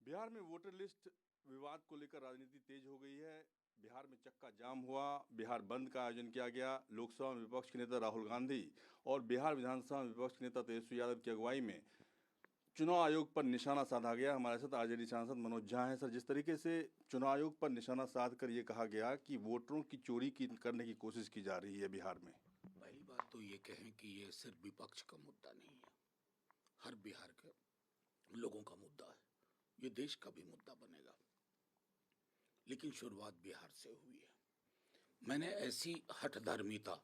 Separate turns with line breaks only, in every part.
बिहार में voter list विवाद को लेकर राजनीति तेज हो गई है। बिहार में चक्का जाम हुआ, बिहार बंद का आयोजन किया गया। लोकसभा में विपक्ष के नेता राहुल गांधी और बिहार विधानसभा में विपक्ष के नेता तेजस्वी यादव की अगुवाई में चुनाव आयोग पर निशाना साधा गया। हमारे साथ आरजेडी सांसद मनोज झा हैं। सर, जिस तरीके से चुनाव आयोग पर निशाना साध कर ये कहा गया कि वोटरों की चोरी करने की कोशिश की जा रही है बिहार में।
पहली बात तो ये कहें कि ये सिर्फ विपक्ष का मुद्दा नहीं है, हर बिहार के लोगों का मुद्दा है। ये देश का भी मुद्दा बनेगा, लेकिन शुरुआत बिहार से हुई है। मैंने ऐसी हठधर्मिता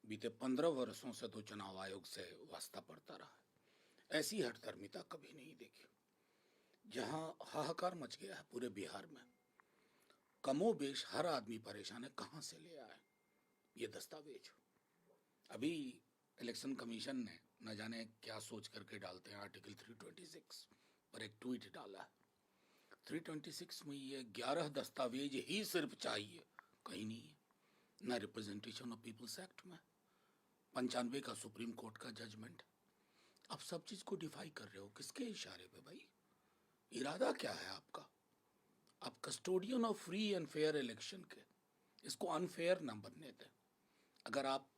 बीते 15 वर्षों से तो चुनाव आयोग से वास्ता पड़ता रहा है, ऐसी हठधर्मिता कभी नहीं देखी। जहां हाहाकार मच गया है पूरे बिहार में, कमोबेश हर आदमी परेशान है, कहां से ले आए ये दस्तावेज। अभी इलेक्शन कमीशन ने न जाने क्या सोच करके डालते हैं, आर्टिकल 326 पर एक ट्वीट डाला है। 326 में ये 11 दस्तावेज ही सिर्फ चाहिए, कहीं नहीं है। न रिप्रेजेंटेशन ऑफ पीपल्स एक्ट में 95 का सुप्रीम कोर्ट का जजमेंट। आप सब चीज को डिफाई कर रहे हो, किसके इशारे पे भाई? इरादा क्या है आपका? आप custodian of free and fair election के, इसको अनफेयर ना बनने दें। अगर आप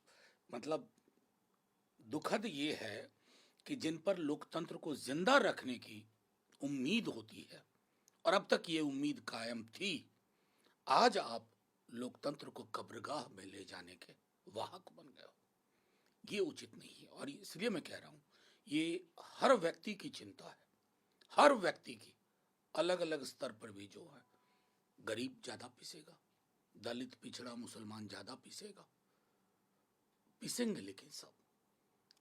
मतलब दुखद ये है कि जिन पर लोकतंत्र को जिंदा रखने की उम्मीद होती है और अब तक ये उम्मीद कायम थी, आज आप लोकतंत्र को कब्रगाह में ले जाने के वाहक बन गए हो। ये उचित नहीं है। और इसलिए मैं कह रहा हूं, ये हर व्यक्ति की चिंता है, हर व्यक्ति की। अलग अलग स्तर पर भी जो है, गरीब ज्यादा पिसेगा, दलित पिछड़ा मुसलमान ज्यादा पिसेंगे, लेकिन सब,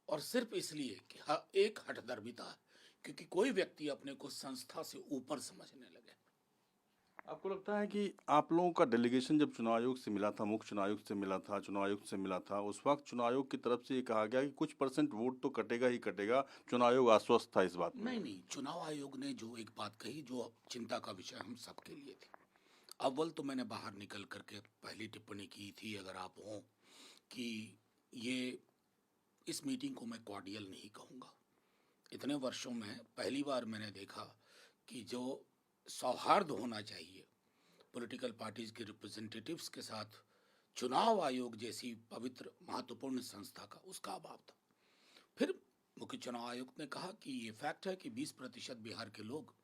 और सिर्फ इसलिए कि एक हठधर्मिता है, क्योंकि कोई व्यक्ति अपने को संस्था से ऊपर समझने लगे।
आपको लगता है कि आप लोगों का डेलीगेशन जब चुनाव आयोग से मिला था, मुख्य चुनाव आयुक्त से मिला था, चुनाव आयुक्त से मिला था, उस वक्त चुनाव आयोग की तरफ से ये कहा गया कि कुछ % वोट तो कटेगा ही कटेगा, चुनाव आयोग आश्वस्त था इस बात में?
नहीं, चुनाव आयोग ने जो एक बात कही, जो चिंता का विषय हम सबके लिए थी। अव्वल तो मैंने बाहर निकल करके पहली टिप्पणी की थी, अगर आप हों, कि ये इस मीटिंग को मैं कॉर्डियल नहीं कहूँगा। इतने वर्षों में पहली बार मैंने देखा कि जो सौहार्द होना चाहिए पॉलिटिकल पार्टीज के रिप्रेजेंटेटिव्स के साथ चुनाव आयोग जैसी पवित्र महत्वपूर्ण संस्था का, उसका अभाव था। फिर मुख्य चुनाव आयुक्त ने कहा कि ये फैक्ट है कि 20% बिहार के लोग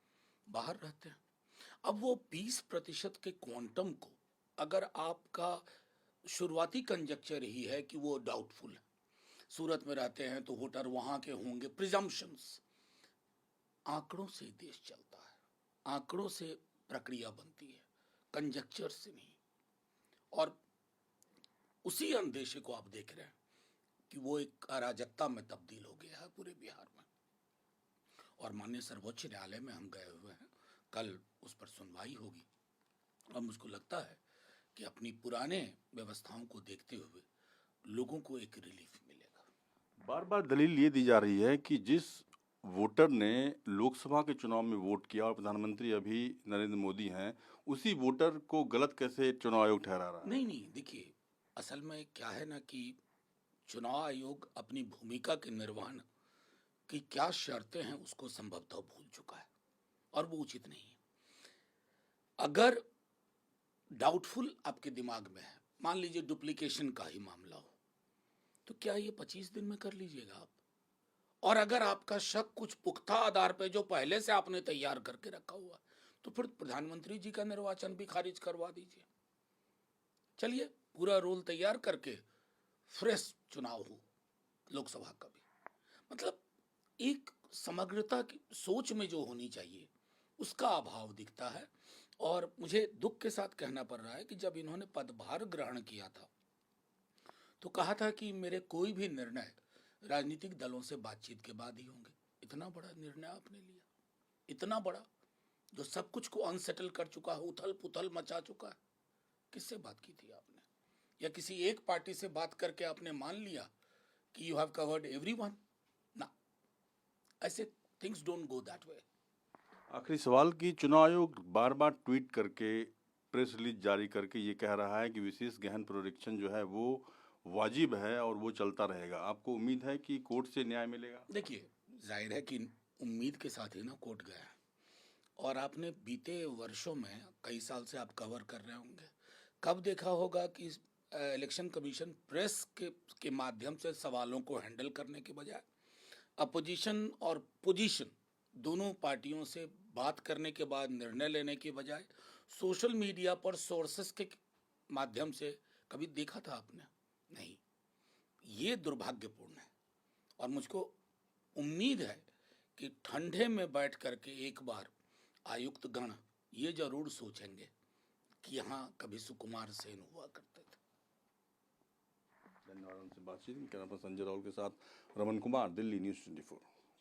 बाहर रहते हैं। अब वो 20% के क्वांटम को, अगर आपका शुरुआती कंजक्चर ही है कि वो डाउटफुल है, सूरत में रहते हैं तो वोटर वहां के होंगे, प्रिजम्पशंस। आंकड़ों से देश चलता है, आंकड़ों से प्रक्रिया बनती है, कंजक्चर से नहीं। और उसी अंदेशे को आप देख रहे हैं कि वो एक अराजकता में तब्दील हो गया है पूरे बिहार में। और माननीय सर्वोच्च न्यायालय में हम गए हुए हैं, कल उस पर सुनवाई होगी, और मुझको लगता है कि अपनी पुराने व्यवस्थाओं को देखते हुए लोगों को एक रिलीफ मिलेगा।
बार बार दलील ये दी जा रही है कि जिस वोटर ने लोकसभा के चुनाव में वोट किया और प्रधानमंत्री अभी नरेंद्र मोदी हैं, उसी वोटर को गलत कैसे चुनाव आयोग ठहरा रहा है?
नहीं, देखिए, असल में क्या है ना कि चुनाव आयोग अपनी भूमिका के निर्वहन की क्या शर्तें हैं उसको संभवतः भूल चुका है, और वो उचित नहीं है। अगर डाउटफुल आपके दिमाग में है, मान लीजिए डुप्लीकेशन का ही मामला हो, तो क्या ये 25 दिन में कर लीजिएगा आप? और अगर आपका शक कुछ पुख्ता आधार पे जो पहले से आपने तैयार करके रखा हुआ, तो फिर प्रधानमंत्री जी का निर्वाचन भी खारिज करवा दीजिए। चलिए, पूरा रोल तैयार करके फ्रेश चुनाव हो लोकसभा का भी। मतलब एक समग्रता की सोच में जो होनी चाहिए, उसका अभाव दिखता है। और मुझे दुख के साथ कहना पड़ रहा है कि जब इन्होंने पदभार ग्रहण किया था, तो कहा था कि मेरे कोई भी निर्णय राजनीतिक दलों से बातचीत के बाद ही होंगे। इतना बड़ा निर्णय आपने लिया, इतना बड़ा, जो सब कुछ को अनसेटल कर चुका है, उथल पुथल मचा चुका है। किससे बात की थी आपने? या किसी एक पार्टी से बात करके आपने मान लिया कि यू हैव कवर्ड एवरीवन? ना, ऐसे things don't go that way.
आखिरी सवाल कि चुनाव आयोग बार बार ट्वीट करके, प्रेस रिलीज जारी करके ये कह रहा है कि विशेष गहन पुनरीक्षण जो है वो वाजिब है और वो चलता रहेगा। आपको उम्मीद है कि कोर्ट से न्याय मिलेगा?
देखिए, जाहिर है कि उम्मीद के साथ ही ना कोर्ट गया है। और आपने बीते वर्षों में कई साल से आप कवर कर रहे होंगे, कब देखा होगा कि इलेक्शन कमीशन प्रेस के माध्यम से सवालों को हैंडल करने के बजाय अपोजिशन और पोजीशन दोनों पार्टियों से बात करने के बाद निर्णय लेने के बजाय सोशल मीडिया पर सोर्सेस के माध्यम से कभी देखा था आपने? नहीं। ये दुर्भाग्यपूर्ण है और मुझको उम्मीद है कि ठंडे में बैठ करके एक बार आयुक्त गण ये जरूर सोचेंगे कि यहाँ कभी सुकुमार सेन हुआ करते थे।
धन्यवाद। उनसे बातचीत करना संजय राहुल के साथ रमन कुमार, दिल्ली न्यूज़ 24।